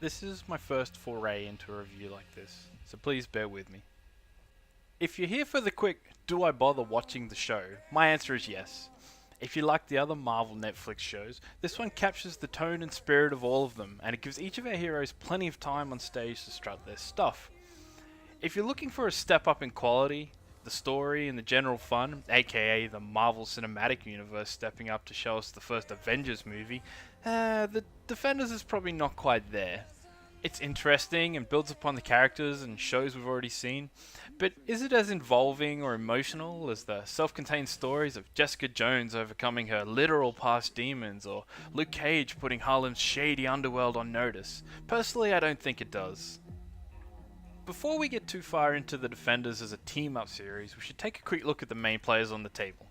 This is my first foray into a review like this, so please bear with me. If you're here for the quick, do I bother watching the show? My answer is yes. If you like the other Marvel Netflix shows, this one captures the tone and spirit of all of them, and it gives each of our heroes plenty of time on stage to strut their stuff. If you're looking for a step up in quality, the story, and the general fun, aka the Marvel Cinematic Universe stepping up to show us the first Avengers movie, the Defenders is probably not quite there. It's interesting and builds upon the characters and shows we've already seen, but is it as involving or emotional as the self-contained stories of Jessica Jones overcoming her literal past demons or Luke Cage putting Harlem's shady underworld on notice? Personally, I don't think it does. Before we get too far into the Defenders as a team-up series, we should take a quick look at the main players on the table.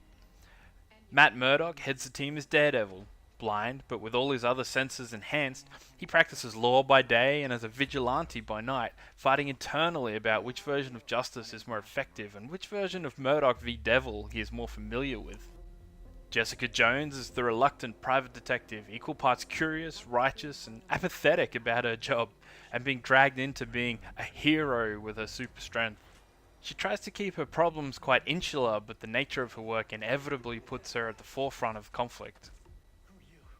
Matt Murdock heads the team as Daredevil. Blind, but with all his other senses enhanced, he practices law by day and as a vigilante by night, fighting internally about which version of justice is more effective and which version of Murdock v. Devil he is more familiar with. Jessica Jones is the reluctant private detective, equal parts curious, righteous, and apathetic about her job, and being dragged into being a hero with her super strength. She tries to keep her problems quite insular, but the nature of her work inevitably puts her at the forefront of conflict.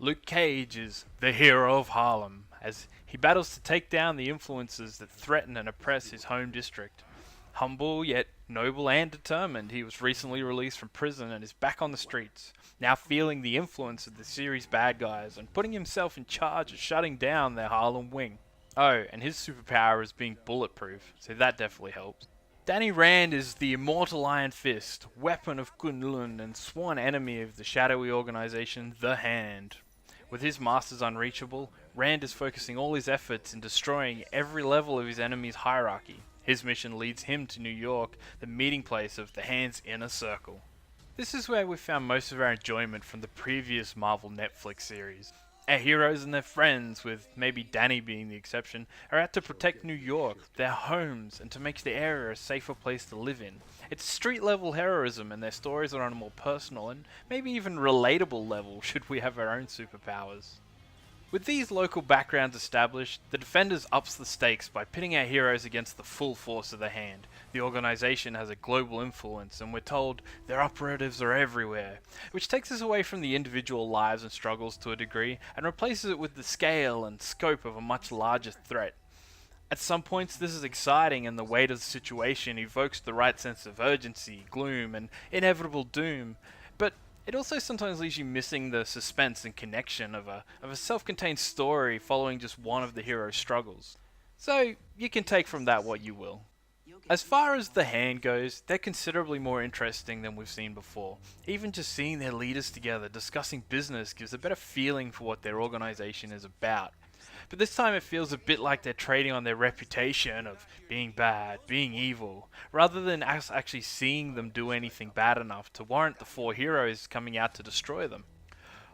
Luke Cage is the hero of Harlem, as he battles to take down the influences that threaten and oppress his home district. Humble yet noble and determined, he was recently released from prison and is back on the streets, now feeling the influence of the series' bad guys and putting himself in charge of shutting down their Harlem wing. Oh, and his superpower is being bulletproof, so that definitely helps. Danny Rand is the immortal Iron Fist, weapon of Kunlun and sworn enemy of the shadowy organization The Hand. With his masters unreachable, Rand is focusing all his efforts in destroying every level of his enemy's hierarchy. His mission leads him to New York, the meeting place of the Hand's inner circle. This is where we found most of our enjoyment from the previous Marvel Netflix series. Our heroes and their friends, with maybe Danny being the exception, are out to protect New York, their homes, and to make the area a safer place to live in. It's street-level heroism, and their stories are on a more personal and maybe even relatable level should we have our own superpowers. With these local backgrounds established, the Defenders ups the stakes by pitting our heroes against the full force of the Hand. The organization has a global influence, and we're told their operatives are everywhere, which takes us away from the individual lives and struggles to a degree, and replaces it with the scale and scope of a much larger threat. At some points this is exciting, and the weight of the situation evokes the right sense of urgency, gloom, and inevitable doom, but it also sometimes leaves you missing the suspense and connection of a self-contained story following just one of the hero's struggles. So, you can take from that what you will. As far as the Hand goes, they're considerably more interesting than we've seen before. Even just seeing their leaders together discussing business gives a better feeling for what their organization is about. But this time it feels a bit like they're trading on their reputation of being bad, being evil, rather than us actually seeing them do anything bad enough to warrant the four heroes coming out to destroy them.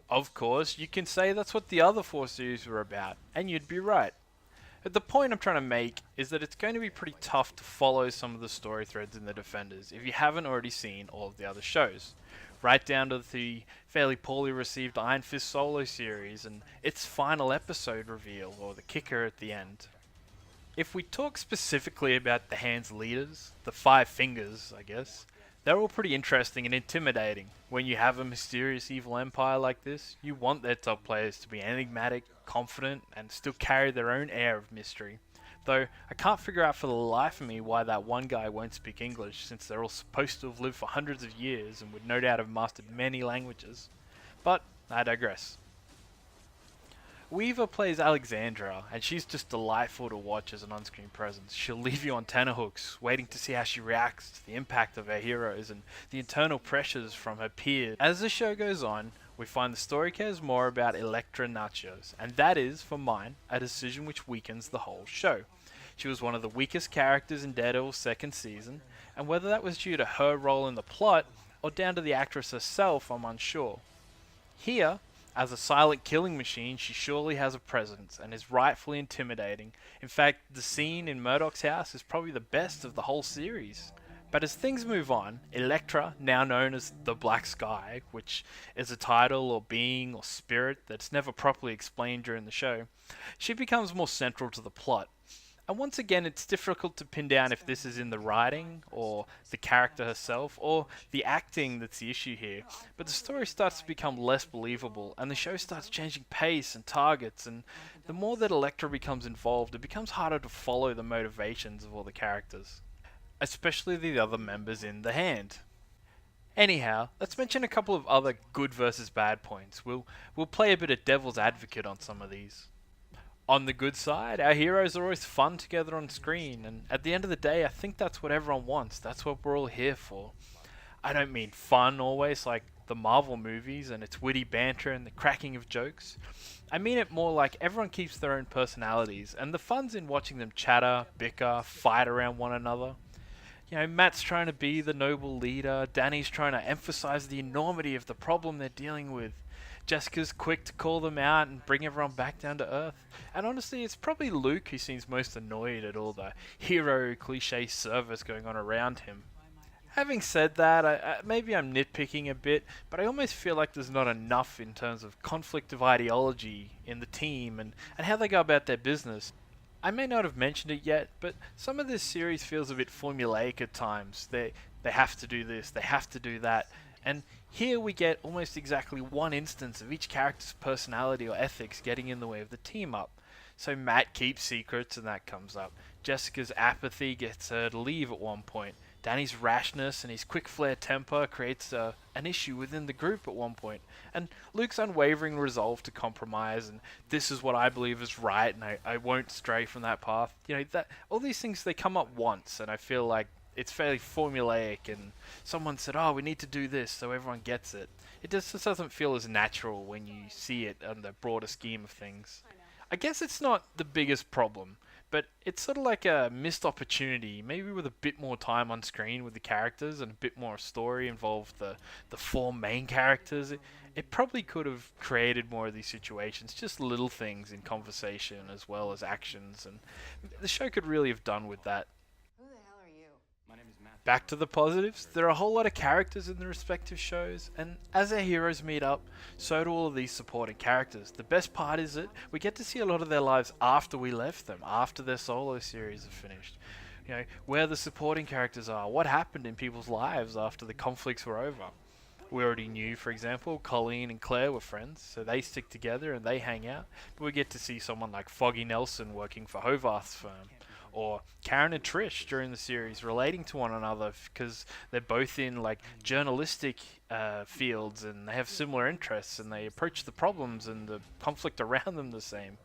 Of course, you can say that's what the other four series were about, and you'd be right. But the point I'm trying to make is that it's going to be pretty tough to follow some of the story threads in the Defenders if you haven't already seen all of the other shows. Right down to the fairly poorly received Iron Fist solo series and its final episode reveal, or the kicker at the end. If we talk specifically about the Hand's leaders, the Five Fingers, I guess, they're all pretty interesting and intimidating. When you have a mysterious evil empire like this, you want their top players to be enigmatic, confident, and still carry their own air of mystery. Though I can't figure out for the life of me why that one guy won't speak English, since they're all supposed to have lived for hundreds of years and would no doubt have mastered many languages. But I digress. Weaver plays Alexandra, and she's just delightful to watch as an on-screen presence. She'll leave you on tenterhooks, waiting to see how she reacts to the impact of her heroes and the internal pressures from her peers. As the show goes on, we find the story cares more about Elektra Nachos, and that is, for mine, a decision which weakens the whole show. She was one of the weakest characters in Daredevil's second season, and whether that was due to her role in the plot, or down to the actress herself, I'm unsure. Here, as a silent killing machine, she surely has a presence, and is rightfully intimidating. In fact, the scene in Murdock's house is probably the best of the whole series. But as things move on, Elektra, now known as the Black Sky, which is a title or being or spirit that's never properly explained during the show, she becomes more central to the plot. And once again, it's difficult to pin down if this is in the writing, or the character herself, or the acting that's the issue here. But the story starts to become less believable, and the show starts changing pace and targets, and the more that Elektra becomes involved, it becomes harder to follow the motivations of all the characters, especially the other members in the hand. Anyhow, let's mention a couple of other good versus bad points. We'll play a bit of devil's advocate on some of these. On the good side, our heroes are always fun together on screen, and at the end of the day, I think that's what everyone wants. That's what we're all here for. I don't mean fun always like the Marvel movies and its witty banter and the cracking of jokes. I mean it more like everyone keeps their own personalities, and the fun's in watching them chatter, bicker, fight around one another. You know, Matt's trying to be the noble leader, Danny's trying to emphasize the enormity of the problem they're dealing with. Jessica's quick to call them out and bring everyone back down to earth. And honestly, it's probably Luke who seems most annoyed at all the hero cliche service going on around him. Having said that, maybe I'm nitpicking a bit, but I almost feel like there's not enough in terms of conflict of ideology in the team and how they go about their business. I may not have mentioned it yet, but some of this series feels a bit formulaic at times. They have to do this, they have to do that, and here we get almost exactly one instance of each character's personality or ethics getting in the way of the team up. So Matt keeps secrets and that comes up. Jessica's apathy gets her to leave at one point. Danny's rashness and his quick flare temper creates an issue within the group at one point. And Luke's unwavering resolve to compromise and this is what I believe is right and I won't stray from that path. You know, that all these things, they come up once and I feel like it's fairly formulaic and someone said, oh, we need to do this so everyone gets it. It just doesn't feel as natural when you see it on the broader scheme of things. I guess it's not the biggest problem, but it's sort of like a missed opportunity, maybe with a bit more time on screen with the characters and a bit more story involved the four main characters. It probably could have created more of these situations, just little things in conversation as well as actions, and the show could really have done with that. Back to the positives, there are a whole lot of characters in the respective shows, and as our heroes meet up, so do all of these supporting characters. The best part is that we get to see a lot of their lives after we left them, after their solo series are finished. You know, where the supporting characters are, what happened in people's lives after the conflicts were over. We already knew, for example, Colleen and Claire were friends, so they stick together and they hang out, but we get to see someone like Foggy Nelson working for Hovarth's firm, or Karen and Trish during the series relating to one another because they're both in like journalistic fields and they have similar interests and they approach the problems and the conflict around them the same.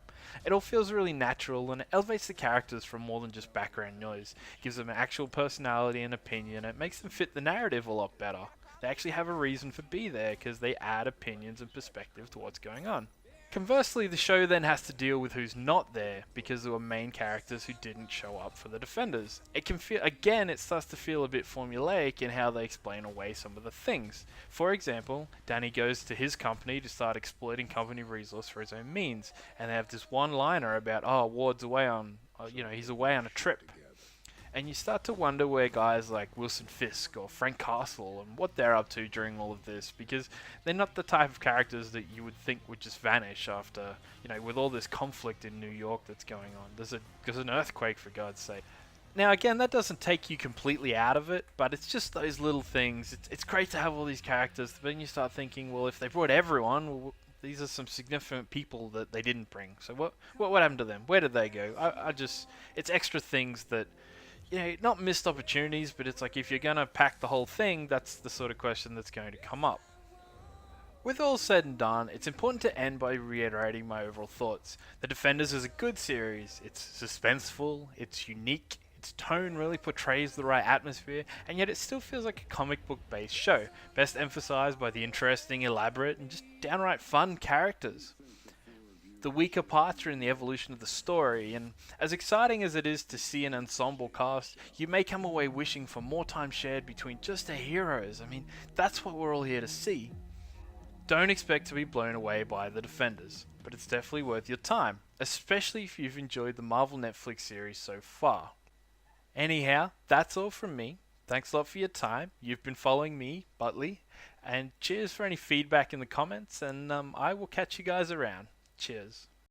It all feels really natural and it elevates the characters from more than just background noise. It gives them an actual personality and opinion. It makes them fit the narrative a lot better. They actually have a reason for be there because they add opinions and perspective to what's going on. Conversely, the show then has to deal with who's not there because there were main characters who didn't show up for the Defenders. It can feel, again, it starts to feel a bit formulaic in how they explain away some of the things. For example, Danny goes to his company to start exploiting company resource for his own means, and they have this one-liner about, oh, Ward's away on, he's away on a trip. And you start to wonder where guys like Wilson Fisk or Frank Castle and what they're up to during all of this, because they're not the type of characters that you would think would just vanish after, with all this conflict in New York that's going on. There's an earthquake, for God's sake. Now, again, that doesn't take you completely out of it, but it's just those little things. It's great to have all these characters, but then you start thinking, well, if they brought everyone, well, these are some significant people that they didn't bring. So what happened to them? Where did they go? It's extra things that, not missed opportunities, but it's like if you're going to pack the whole thing, that's the sort of question that's going to come up. With all said and done, it's important to end by reiterating my overall thoughts. The Defenders is a good series. It's suspenseful, it's unique, its tone really portrays the right atmosphere, and yet it still feels like a comic book based show, best emphasized by the interesting, elaborate, and just downright fun characters. The weaker parts are in the evolution of the story, and as exciting as it is to see an ensemble cast, you may come away wishing for more time shared between just the heroes. I mean, that's what we're all here to see. Don't expect to be blown away by the Defenders, but it's definitely worth your time, especially if you've enjoyed the Marvel Netflix series so far. Anyhow, that's all from me. Thanks a lot for your time. You've been following me, Butlee, and cheers for any feedback in the comments, and I will catch you guys around. Cheers.